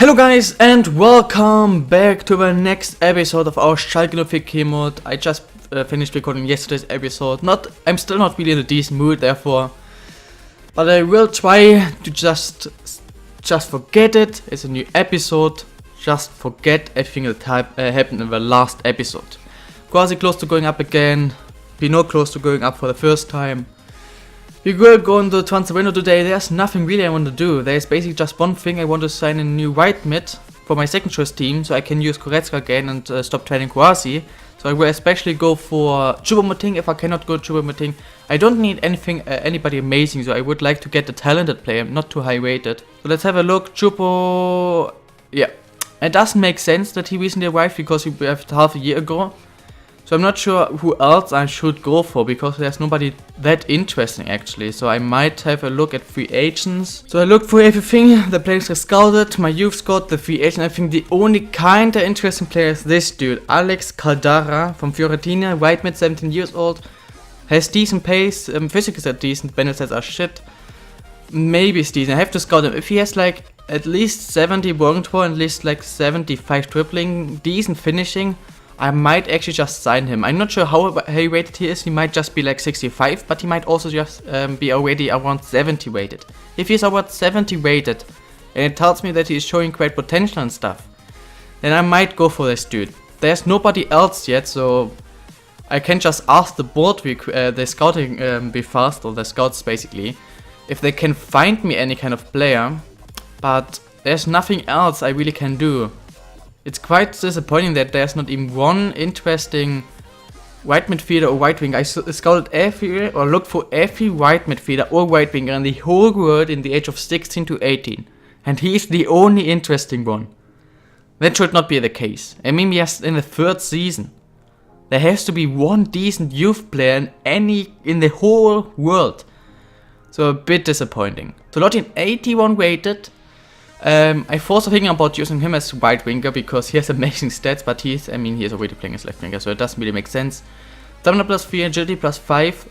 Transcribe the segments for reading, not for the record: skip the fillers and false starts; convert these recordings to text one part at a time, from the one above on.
Hello guys and welcome back to the next episode of our SCHALKE career mode. I just finished recording yesterday's episode. I'm still not really in a decent mood therefore, but I will try to just forget it. It's a new episode. Just forget everything that happened in the last episode. Quasi close to going up again. Pinot close to going up for the first time. We will go into the transfer window today. There's nothing really I want to do. There's basically just one thing. I want to sign a new right mid for my second choice team, so I can use Kasger again and stop trading Quasi. So I will especially go for Choupo-Moting if I cannot go Choupo-Moting. I don't need anybody amazing, so I would like to get a talented player, not too high rated. So let's have a look. Choupo, yeah, it doesn't make sense that he recently arrived because he left half a year ago. So I'm not sure who else I should go for because there's nobody that interesting actually. So I might have a look at free agents. So I looked for everything, the players I scouted, my youth squad, the free agent. I think the only kinda interesting player is this dude, Alex Caldara from Fiorentina, right mid, 17 years old. Has decent pace, physics are decent, benefits are shit. Maybe it's decent, I have to scout him. If he has like at least 70 working for and at least like 75 dribbling, decent finishing, I might actually just sign him. I'm not sure how high rated he is. He might just be like 65, but he might also just be already around 70 rated. If he's around 70 rated, and it tells me that he's showing great potential and stuff, then I might go for this dude. There's nobody else yet, so I can just ask the board, the scouting be fast, or the scouts basically, if they can find me any kind of player, but there's nothing else I really can do. It's quite disappointing that there's not even one interesting right midfielder or right winger. I scouted every or looked for every right midfielder or right winger in the whole world in the age of 16 to 18. And he's the only interesting one. That should not be the case. I mean, we are in the third season. There has to be one decent youth player in the whole world. So a bit disappointing. So Lotin 81 rated. I was also thinking about using him as right winger because he has amazing stats, but he is already playing as left winger, so it doesn't really make sense. Stamina plus 3, agility plus 5,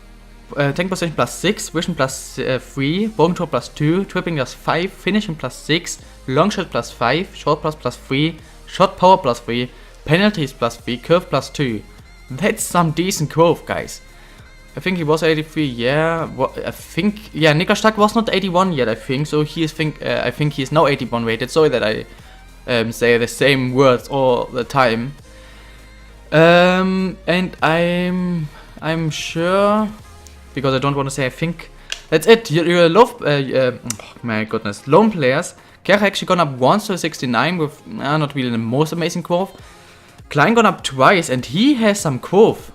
tank position plus 6, vision plus 3, bone throw plus 2, dribbling plus 5, finishing plus 6, long shot plus 5, short pass plus 3, shot power plus 3, penalties plus 3, curve plus 2. That's some decent growth, guys. I think he was 83, yeah. Niklas Stark was not 81 yet, I think. So I think he is now 81 rated. Sorry that I say the same words all the time. And I'm sure, because I don't want to say I think. That's it. You love, oh my goodness, lone players. Kerr actually gone up once to 69 with not really the most amazing growth. Klein gone up twice, and he has some growth.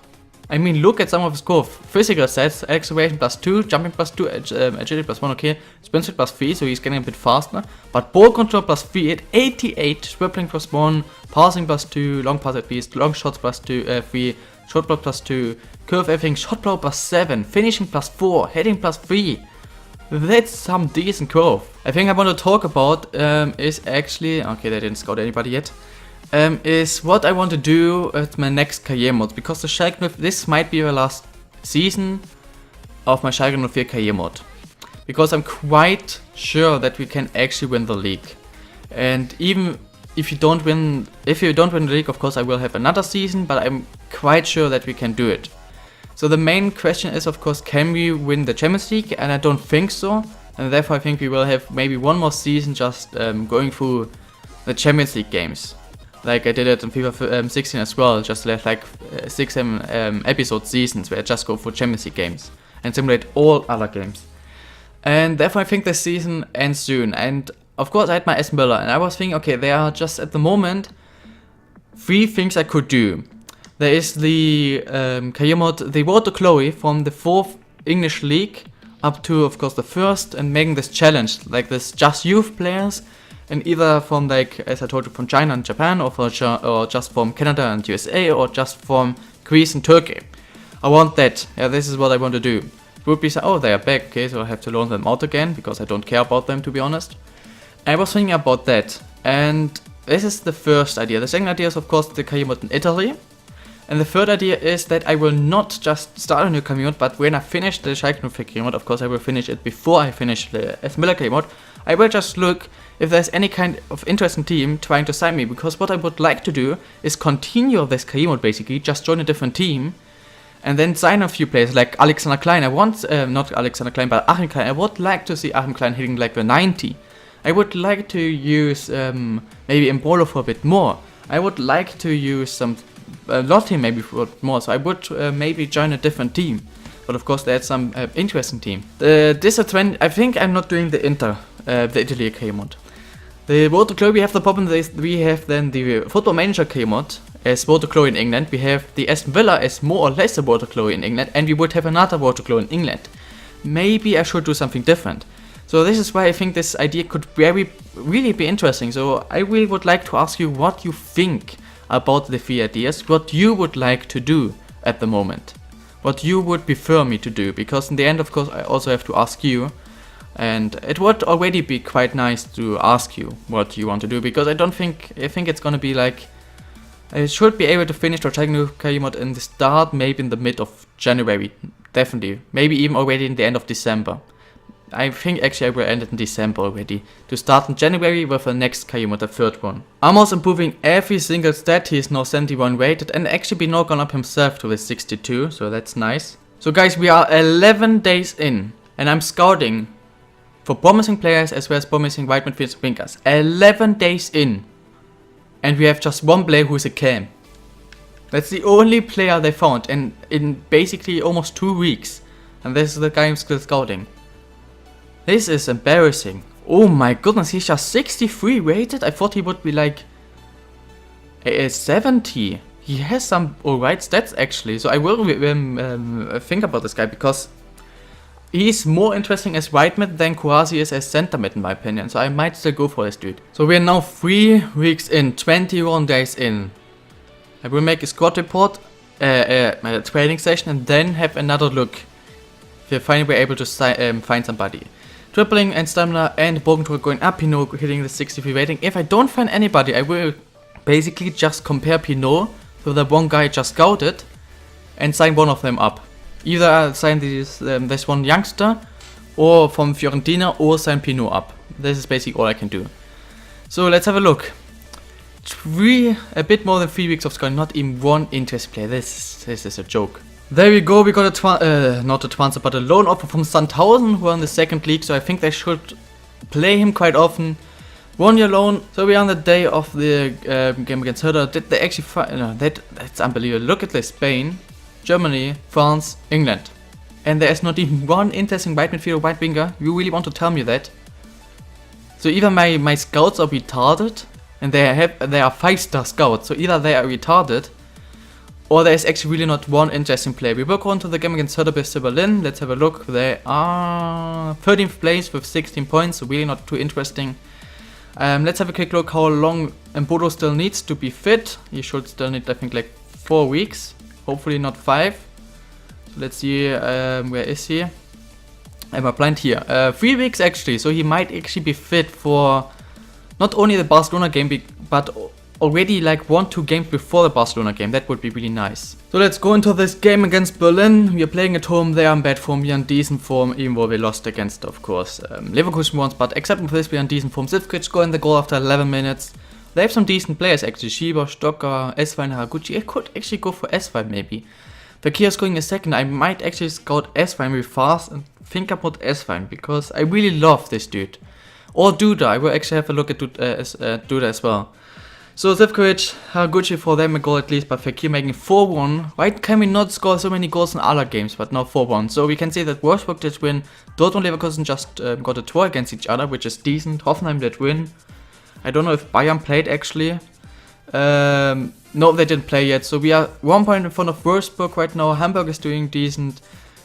I mean, look at some of his growth. Physical stats, acceleration plus 2, jumping plus 2, agility plus 1, okay. Sprint speed plus 3, so he's getting a bit faster. But ball control plus 3 at 88, dribbling plus 1, passing plus 2, long pass at least, long shots plus 3, shot block plus 2, curve everything, shot block plus 7, finishing plus 4, heading plus 3. That's some decent growth. I think I want to talk about is actually, okay, they didn't scout anybody yet. Is what I want to do at my next career mode, because the SCHALKE, this might be the last season of my SCHALKE 04 career mode, because I'm quite sure that we can actually win the league. And even if you don't win the league, of course I will have another season, but I'm quite sure that we can do it. So the main question is, of course, can we win the Champions League? And I don't think so, and therefore I think we will have maybe one more season just going through the Champions League games. Like I did it in FIFA 16 as well, just like 6-7 episode seasons where I just go for Champions League games and simulate all other games. And therefore I think this season ends soon. And of course I had my Aston Villa and I was thinking, okay, there are just at the moment 3 things I could do. There is the career mode, the Road to Glory from the 4th English League up to, of course, the 1st, and making this challenge, like this just youth players. And either from, like, as I told you, from China and Japan, or just from Canada and USA, or just from Greece and Turkey. I want that. Yeah, this is what I want to do. It would be so, oh, they are back, okay, so I have to loan them out again, because I don't care about them, to be honest. I was thinking about that, and this is the first idea. The second idea is, of course, the career mode in Italy. And the third idea is that I will not just start a new game mode, but when I finish the Schalke 04 game mode, of course I will finish it before I finish the S. Miller game mode, I will just look if there's any kind of interesting team trying to sign me, because what I would like to do is continue this game mode basically, just join a different team, and then sign a few players like Alexander Klein. I want, not Alexander Klein, but Achim Klein. I would like to see Achim Klein hitting like the 90. I would like to use maybe Embolo for a bit more. I would like to use some Lotte maybe for more, so I would maybe join a different team. But of course there's some interesting team. The disadvantage, I think I'm not doing the the Italy K mod. The Waterclaw, we have the problem that we have then the Football Manager K mod as Waterclaw in England. We have the Aston Villa as more or less a Waterclaw in England, and we would have another Waterclaw in England. Maybe I should do something different. So this is why I think this idea could really be interesting. So I really would like to ask you what you think about the three ideas, what you would like to do at the moment, what you would prefer me to do, because in the end of course I also have to ask you, and it would already be quite nice to ask you what you want to do, because I think it's gonna be like, I should be able to finish the Schalke mod in the start, maybe in the mid of January, definitely, maybe even already in the end of December. I think actually I will end it in December already, to start in January with the next Kayumo, the third one. Amos improving every single stat, he is now 71 rated, and actually been gone up himself to the 62, so that's nice. So guys, we are 11 days in, and I'm scouting for promising players as well as promising right midfielders and wingers. 11 days in, and we have just one player who is a cam. That's the only player they found, and in basically almost 2 weeks, and this is the guy I'm still scouting. This is embarrassing. Oh my goodness, he's just 63 rated? I thought he would be like 70. He has some alright stats actually, so I will think about this guy, because he's more interesting as right mid than Kouassi is as center mid in my opinion, so I might still go for this dude. So we are now 3 weeks in, 21 days in. I will make a squad report, a training session, and then have another look if we're finally able to find somebody. Tripling and stamina and Bogentor going up, Pinot hitting the 63 rating. If I don't find anybody, I will basically just compare Pinot with the one guy I just scouted and sign one of them up. Either I'll sign this one youngster or from Fiorentina, or sign Pinot up. This is basically all I can do. So let's have a look. A bit more than 3 weeks of scouting, not even one interest player. This is a joke. There we go, we got not a transfer, but a loan offer from Sandhausen, who are in the second league, so I think they should play him quite often. 1 year loan, so we are on the day of the game against Hertha. Did they actually no, that's unbelievable. Look at this, Spain, Germany, France, England. And there is not even one interesting right midfielder or right winger. You really want to tell me that? So either my scouts are retarded, and they are 5-star scouts, so either they are retarded, or there is actually really not one interesting player. We will go on to the game against Hertha BSC Berlin. Let's have a look. They are 13th place with 16 points, so really not too interesting. Let's have a quick look how long Embolo still needs to be fit. He should still need, I think, like 4 weeks. Hopefully not 5. So let's see, where is he? I'm blind here. 3 weeks actually, so he might actually be fit for not only the Barcelona game, but already like 1-2 games before the Barcelona game. That would be really nice. So let's go into this game against Berlin. We are playing at home, they are in bad form, we are in decent form, even though we lost against, of course, Leverkusen once, but except for this we are in decent form. Zivkic scoring the goal after 11 minutes. They have some decent players actually, Schieber, Stocker, Eswein, Haraguchi. I could actually go for Eswein maybe. Fakir scoring a second. I might actually scout Eswein really fast and think about Eswein, because I really love this dude. Or Duda, I will actually have a look at Duda as well. So Zivkovic, Haraguchi for them a goal at least, but Fakir making 4-1. Why can we not score so many goals in other games, but now 4-1? So we can see that Wolfsburg did win, Dortmund and Leverkusen just got a draw against each other, which is decent. Hoffenheim did win. I don't know if Bayern played actually. No, they didn't play yet, so we are 1 point in front of Wolfsburg right now. Hamburg is doing decent,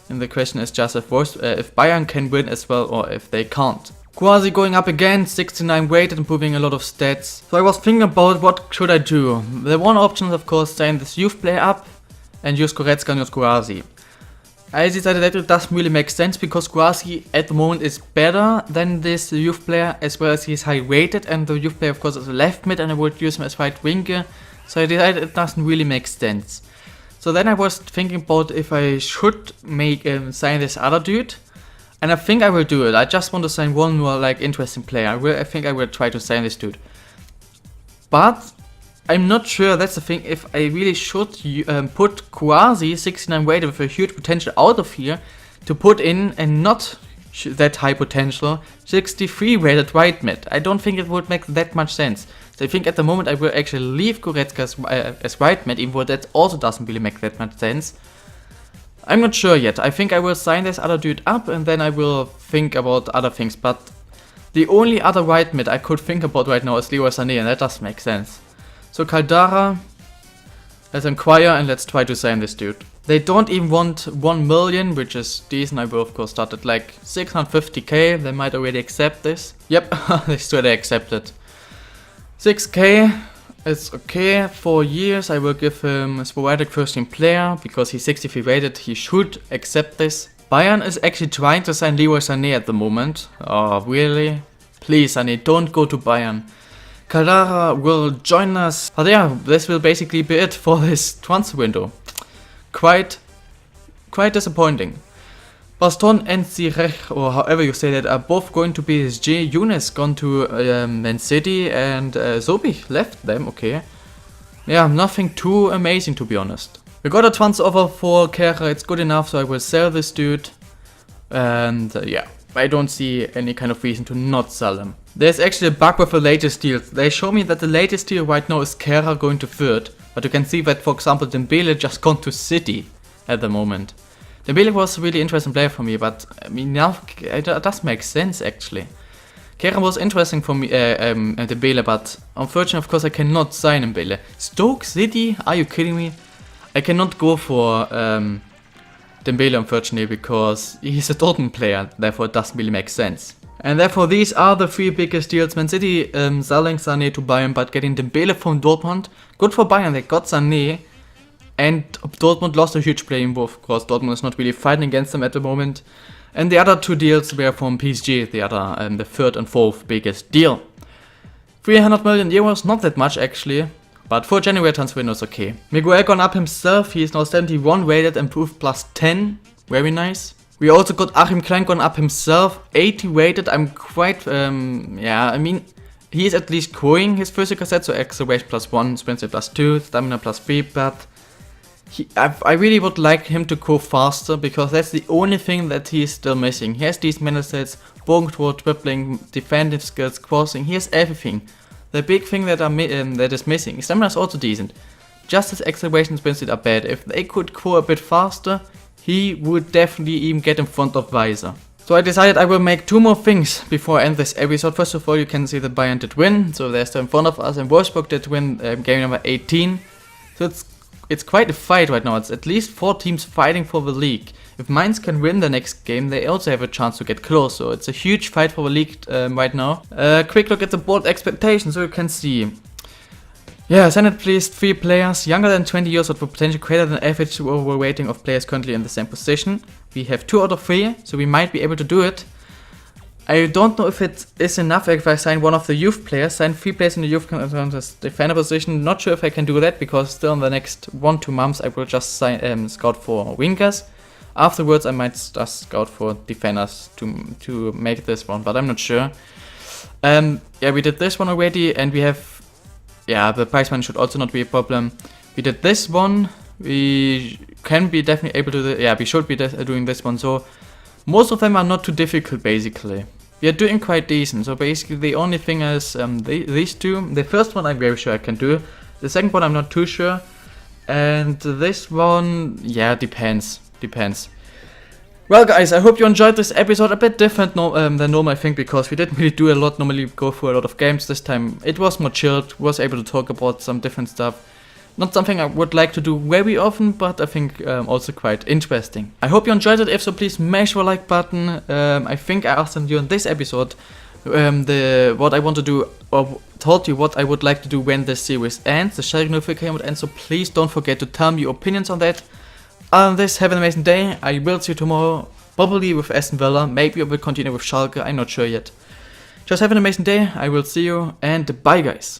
and the question is just if Bayern can win as well, or if they can't. Kouassi going up again, 69 rated, improving a lot of stats. So I was thinking about what should I do. The one option is of course sign this youth player up and use Goretzka and use Kouassi. I decided that it doesn't really make sense, because Kouassi at the moment is better than this youth player, as well as he's high rated, and the youth player of course is a left mid and I would use him as right winger. So I decided it doesn't really make sense. So then I was thinking about if I should make sign this other dude. And I think I will do it. I just want to sign one more like interesting player. I think I will try to sign this dude. But I'm not sure, that's the thing, if I really should put Quasi 69 weighted with a huge potential out of here to put in and not that high potential 63 weighted right mid. I don't think it would make that much sense. So I think at the moment I will actually leave Goretzka as right mid, even though that also doesn't really make that much sense. I'm not sure yet. I think I will sign this other dude up and then I will think about other things. But the only other right mid I could think about right now is Leroy Sané, and that does make sense. So Caldara, let's inquire and let's try to sign this dude. They don't even want 1 million, which is decent. I will of course start at like 650k. They might already accept this. Yep, they straight accept it. 6k. It's okay. 4 years. I will give him a sporadic first team player because he's 63 rated. He should accept this. Bayern is actually trying to sign Leroy Sané at the moment. Oh, really? Please, Sané, don't go to Bayern. Caldara will join us. But yeah, this will basically be it for this transfer window. Quite disappointing. Baston and Ziyech, or however you say that, are both going to PSG. Younes gone to Man City and Sobich left them, okay. Yeah, nothing too amazing to be honest. We got a transfer offer for Kehrer, it's good enough, so I will sell this dude. And yeah, I don't see any kind of reason to not sell him. There's actually a bug with the latest deals. They show me that the latest deal right now is Kehrer going to third. But you can see that, for example, Dembele just gone to City at the moment. Dembele was a really interesting player for me, but I mean now it does make sense actually. Kehrer was interesting for me, Dembele, but unfortunately of course I cannot sign Dembele. Stoke City? Are you kidding me? I cannot go for Dembele unfortunately because he's a Dortmund player, therefore it doesn't really make sense. And therefore these are the 3 biggest deals. Man City selling Sané to Bayern but getting Dembele from Dortmund. Good for Bayern, they got Sané. And Dortmund lost a huge player in both. Of course, Dortmund is not really fighting against them at the moment. And the other 2 deals were from PSG, the other, the 3rd and 4th biggest deal. 300 million euros, not that much actually. But for January transfer window is okay. Miguel gone up himself, he is now 71 rated, improved plus 10. Very nice. We also got Achim Klein gone up himself, 80 rated. I'm quite, yeah, I mean, he is at least growing his physical set. So acceleration plus 1, sprint speed plus 2, stamina plus 3, but I really would like him to go faster because that's the only thing that he is still missing. He has these mental sets, Bogentor, dribbling, defensive skills, crossing, he has everything. The big thing that is missing, stamina is also decent. Just his acceleration and sprint speed are bad. If they could go a bit faster, he would definitely even get in front of Weiser. So I decided I will make 2 more things before I end this episode. First of all, you can see that Bayern did win, so they're still in front of us, and Wolfsburg did win game number 18. So it's quite a fight right now. It's at least 4 teams fighting for the league. If Mainz can win the next game, they also have a chance to get close. So it's a huge fight for the league right now. Quick look at the board expectations, so you can see. Yeah, Senate pleased 3 players younger than 20 years with the potential greater than average overall rating of players currently in the same position. We have 2 out of 3, so we might be able to do it. I don't know if it is enough if I sign one of the youth players, sign 3 players in the youth defender position. Not sure if I can do that because still in the next 1-2 months I will just scout for wingers. Afterwards I might just scout for defenders to make this one, but I'm not sure. Yeah, we did this one already, and we have, yeah, the price money should also not be a problem. We did this one, we can be definitely able to, yeah, we should be doing this one, so most of them are not too difficult basically. We are doing quite decent, so basically the only thing is these 2. The first one I'm very sure I can do, the second one I'm not too sure, and this one, yeah, depends. Well guys, I hope you enjoyed this episode, a bit different than normal I think, because we didn't really do a lot, normally go through a lot of games. This time it was more chilled, was able to talk about some different stuff. Not something I would like to do very often, but I think also quite interesting. I hope you enjoyed it. If so, please smash the like button. I think I asked you in this episode what I want to do, or told you what I would like to do when this series ends, the SCHALKE 04 would end, so please don't forget to tell me your opinions on that. Other than this, have an amazing day. I will see you tomorrow, probably with Aston Villa. Maybe I will continue with Schalke, I'm not sure yet. Just have an amazing day, I will see you, and bye guys.